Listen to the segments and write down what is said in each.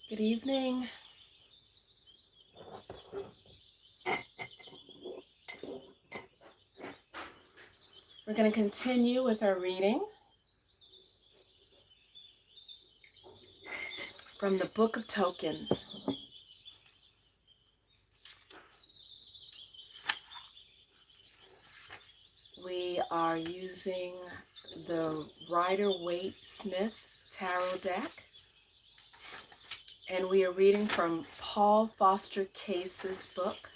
Good evening. We're going to continue with our reading from the Book of Tokens. We are using the Rider-Waite-Smith Tarot deck, and we are reading from Paul Foster Case's book,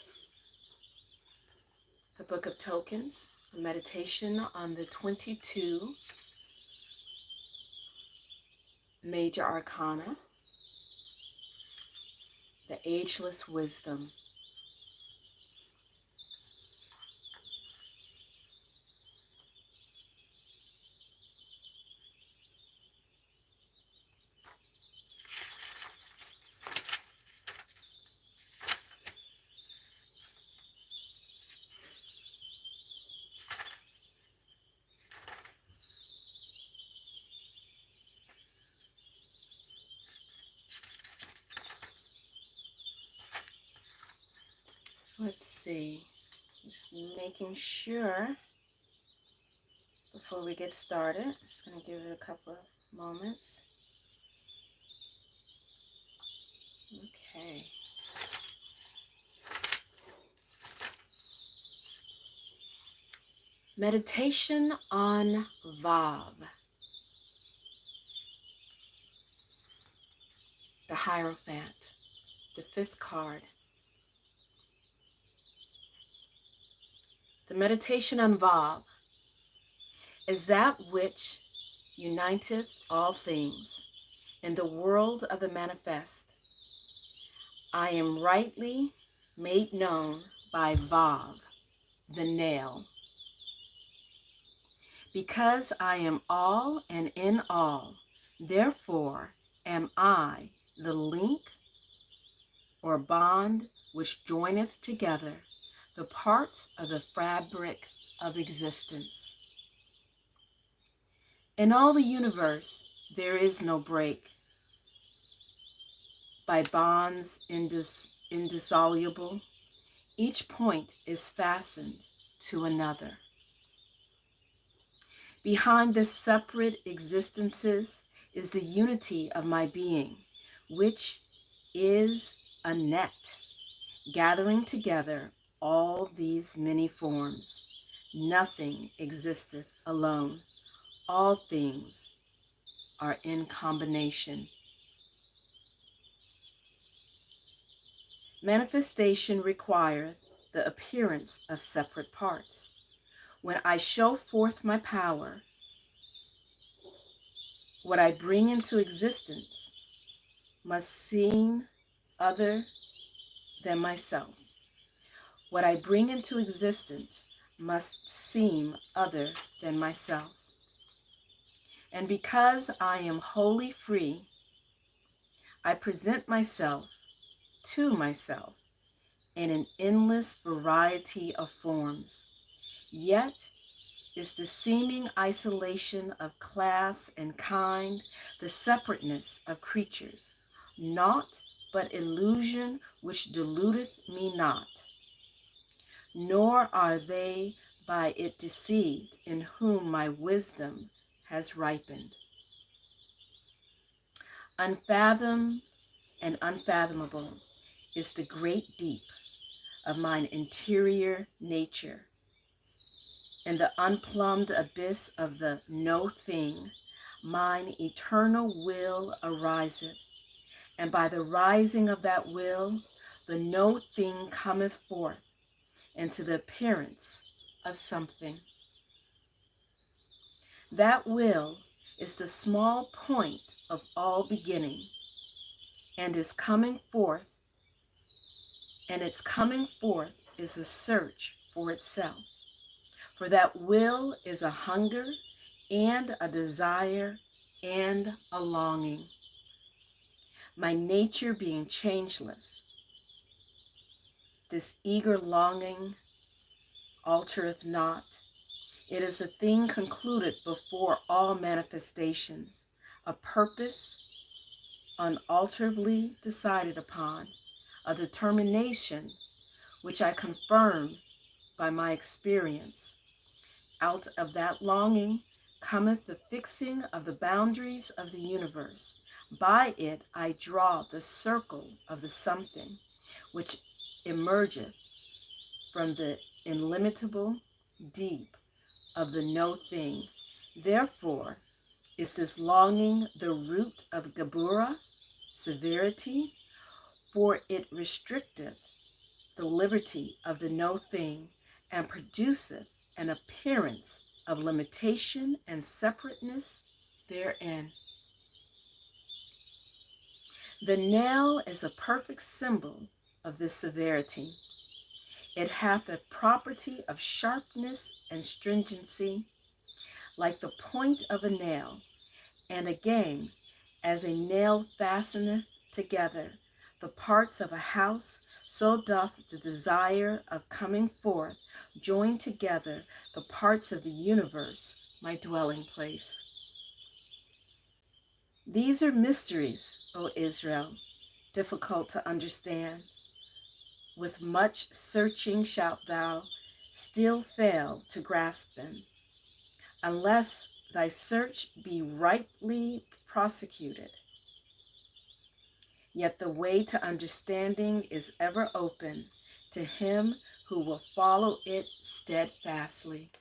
the Book of Tokens, a meditation on the 22 major arcana, the ageless wisdom. Let's see, just making sure before we get started. Just going to give it a couple of moments. Okay. Meditation on Vav, the Hierophant, the fifth card. The meditation on Vav is that which uniteth all things in the world of the manifest. I am rightly made known by Vav, the nail. Because I am all and in all, therefore am I the link or bond which joineth together the parts of the fabric of existence. In all the universe, there is no break. By bonds indissoluble, each point is fastened to another. Behind the separate existences is the unity of my being, which is a net, gathering together all these many forms. Nothing existeth alone. All things are in combination. Manifestation requires the appearance of separate parts. When I show forth my power, what I bring into existence must seem other than myself. What I bring into existence must seem other than myself. And because I am wholly free, I present myself to myself in an endless variety of forms. Yet is the seeming isolation of class and kind, the separateness of creatures, naught but illusion which deludeth me not. Nor are they by it deceived in whom my wisdom has ripened. Unfathomed and unfathomable is the great deep of mine interior nature. In the unplumbed abyss of the no thing, mine eternal will ariseth, and by the rising of that will, the no thing cometh forth into the appearance of something. That will is the small point of all beginning, and its coming forth is a search for itself. For that will is a hunger and a desire and a longing. My nature being changeless, this eager longing altereth not. It is a thing concluded before all manifestations, a purpose unalterably decided upon, a determination which I confirm by my experience. Out of that longing cometh the fixing of the boundaries of the universe. By it I draw the circle of the something which emergeth from the illimitable deep of the no thing. Therefore is this longing the root of Gabura, severity, for it restricteth the liberty of the no thing, and produceth an appearance of limitation and separateness therein. The nail is a perfect symbol of this severity. It hath a property of sharpness and stringency, like the point of a nail, and again, as a nail fasteneth together the parts of a house, so doth the desire of coming forth join together the parts of the universe, my dwelling place. These are mysteries, O Israel, difficult to understand. With much searching shalt thou still fail to grasp them, unless thy search be rightly prosecuted. Yet the way to understanding is ever open to him who will follow it steadfastly.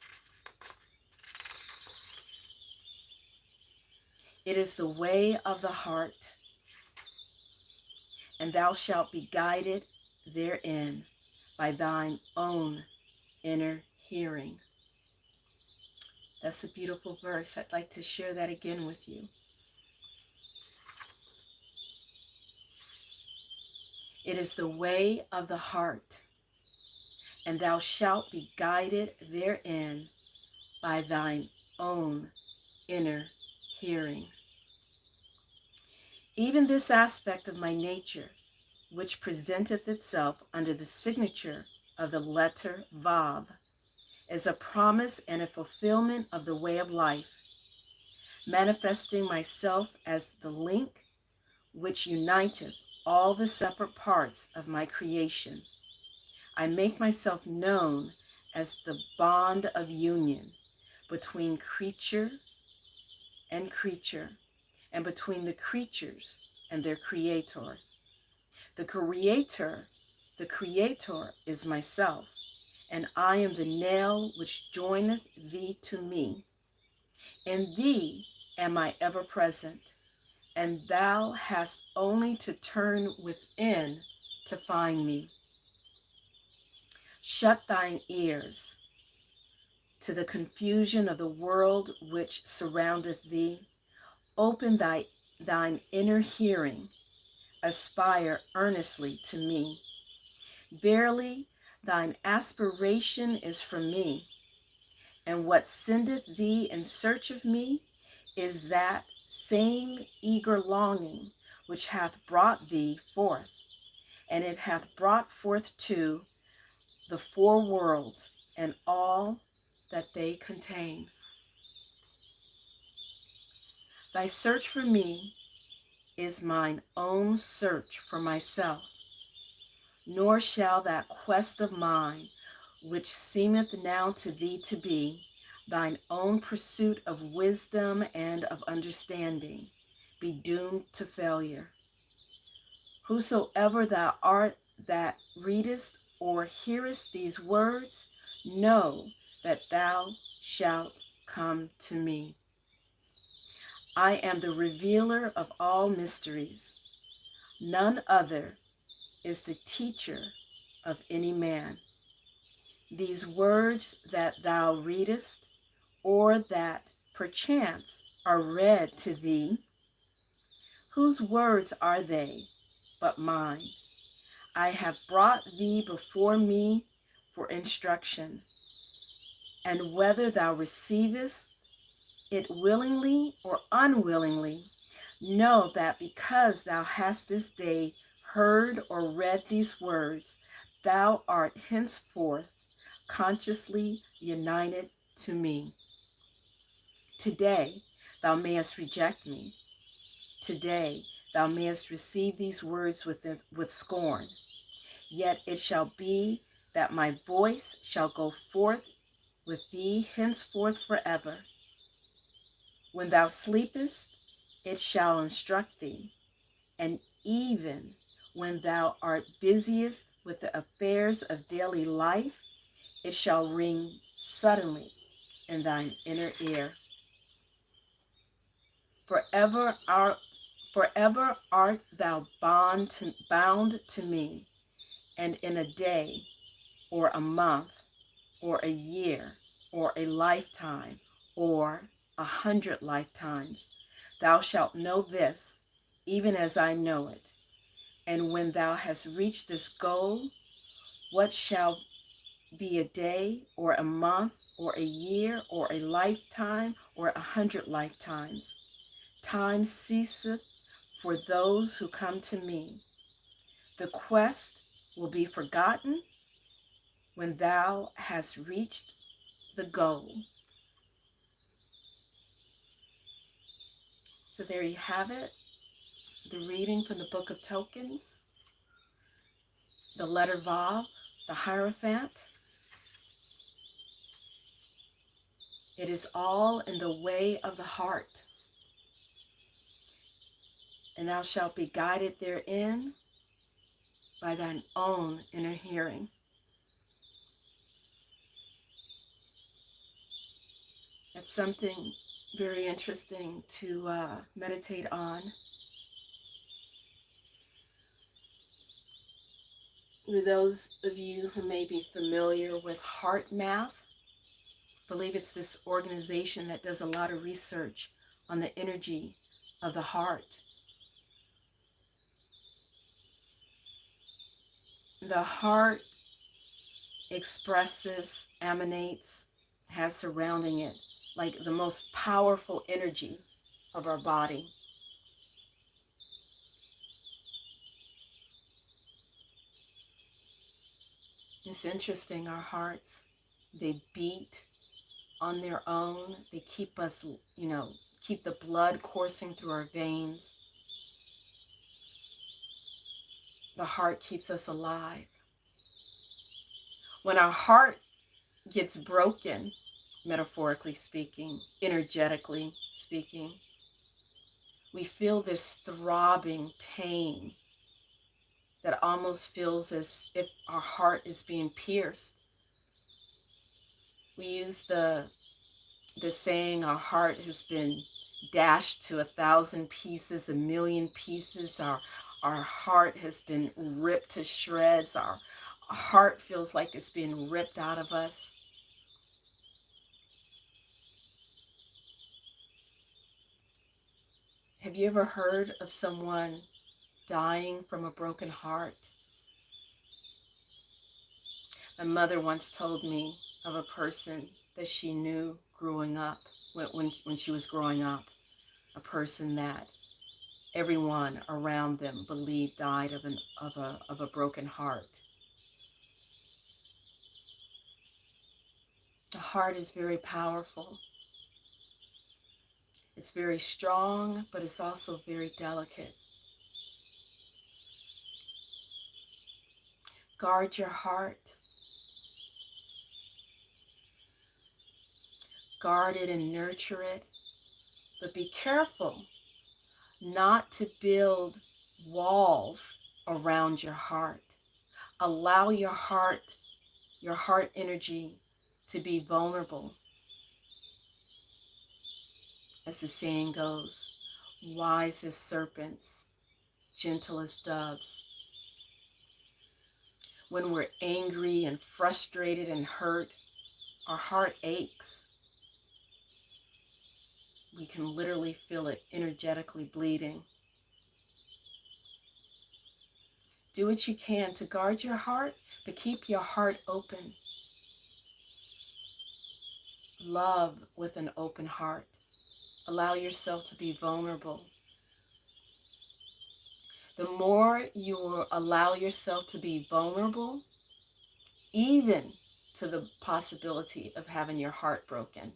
It is the way of the heart, and thou shalt be guided therein by thine own inner hearing. That's a beautiful verse. I'd like to share that again with you. It is the way of the heart, and thou shalt be guided therein by thine own inner hearing. Even this aspect of my nature, which presenteth itself under the signature of the letter Vav, is a promise and a fulfillment of the way of life, manifesting myself as the link which uniteth all the separate parts of my creation. I make myself known as the bond of union between creature, and between the creatures and their creator. The creator is myself, and I am the nail which joineth thee to me. In thee am I ever present, and thou hast only to turn within to find me. Shut thine ears to the confusion of the world which surroundeth thee. Open thine inner hearing. Aspire earnestly to me. Verily, thine aspiration is from me, and what sendeth thee in search of me is that same eager longing which hath brought thee forth, and it hath brought forth too the four worlds and all that they contain. Thy search for me is mine own search for myself, nor shall that quest of mine, which seemeth now to thee to be thine own pursuit of wisdom and of understanding, be doomed to failure. Whosoever thou art that readest or hearest these words, know that thou shalt come to me. I am the revealer of all mysteries. None other is the teacher of any man. These words that thou readest, or that perchance are read to thee, whose words are they but mine? I have brought thee before me for instruction, and whether thou receivest it willingly or unwillingly, know that because thou hast this day heard or read these words, thou art henceforth consciously united to me. Today thou mayest reject me. Today thou mayest receive these words with scorn. Yet it shall be that my voice shall go forth with thee henceforth forever. When thou sleepest, it shall instruct thee, and even when thou art busiest with the affairs of daily life, it shall ring suddenly in thine inner ear. Forever art thou bound to me, and in a day, or a month, or a year, or a lifetime, or 100 lifetimes, thou shalt know this, even as I know it. And when thou hast reached this goal, what shall be a day, or a month, or a year, or a lifetime, or 100 lifetimes? Time ceaseth for those who come to me. The quest will be forgotten when thou hast reached the goal. So there you have it, the reading from the Book of Tokens, the letter Vav, the Hierophant. It is all in the way of the heart, and thou shalt be guided therein by thine own inner hearing. That's something very interesting to meditate on. For those of you who may be familiar with Heart Math, I believe it's this organization that does a lot of research on the energy of the heart. The heart expresses, emanates, has surrounding it like the most powerful energy of our body. It's interesting, our hearts, they beat on their own. They keep us, keep the blood coursing through our veins. The heart keeps us alive. When our heart gets broken, metaphorically speaking, energetically speaking, we feel this throbbing pain that almost feels as if our heart is being pierced. We use the saying, our heart has been dashed to 1,000 pieces, 1,000,000 pieces. Our heart has been ripped to shreds. Our heart feels like it's being ripped out of us. Have you ever heard of someone dying from a broken heart? My mother once told me of a person that she knew growing up, when she was growing up, a person that everyone around them believed died of a broken heart. The heart is very powerful. It's very strong, but it's also very delicate. Guard your heart. Guard it and nurture it. But be careful not to build walls around your heart. Allow your heart energy to be vulnerable. As the saying goes, wise as serpents, gentle as doves. When we're angry and frustrated and hurt, our heart aches. We can literally feel it energetically bleeding. Do what you can to guard your heart, but keep your heart open. Love with an open heart. Allow yourself to be vulnerable. The more you allow yourself to be vulnerable, even to the possibility of having your heart broken,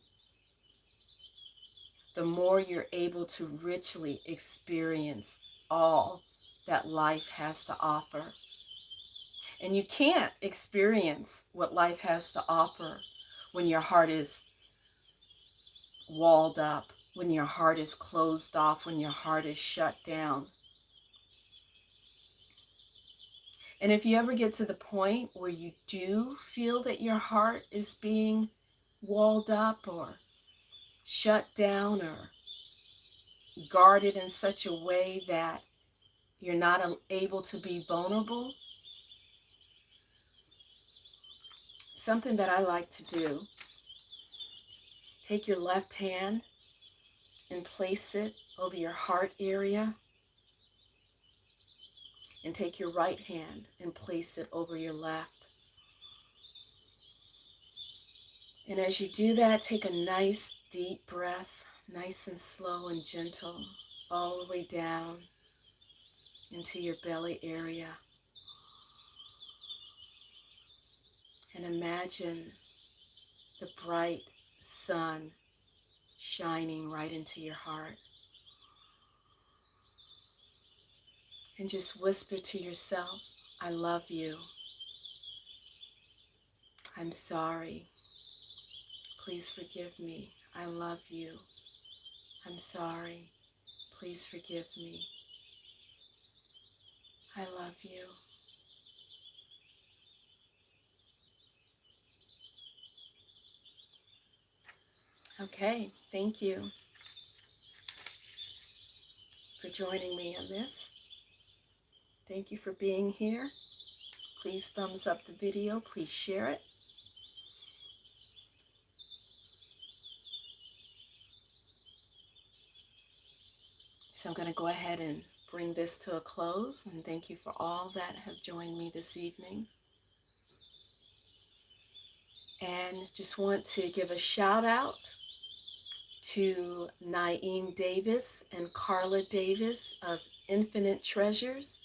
the more you're able to richly experience all that life has to offer. And you can't experience what life has to offer when your heart is walled up, when your heart is closed off, when your heart is shut down. And if you ever get to the point where you do feel that your heart is being walled up or shut down or guarded in such a way that you're not able to be vulnerable, something that I like to do, take your left hand and place it over your heart area, and take your right hand and place it over your left. And as you do that, take a nice deep breath, nice and slow and gentle, all the way down into your belly area. And imagine the bright sun shining right into your heart. And just whisper to yourself, I love you. I'm sorry. Please forgive me. I love you. I'm sorry. Please forgive me. I love you. Okay, thank you for joining me on this. Thank you for being here. Please thumbs up the video. Please share it. So I'm going to go ahead and bring this to a close. And thank you for all that have joined me this evening. And just want to give a shout out to Naeem Davis and Carla Davis of Infinite Treasures.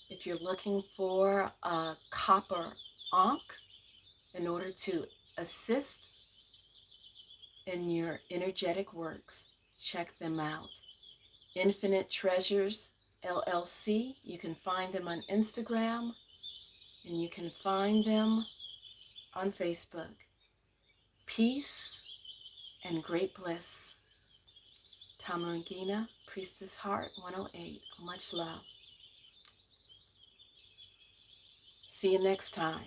If you're looking for a copper ankh in order to assist in your energetic works, check them out. Infinite Treasures LLC. You can find them on Instagram and you can find them on Facebook. Peace and great bliss. Tamarangina, Priestess Heart 108. Much love. See you next time.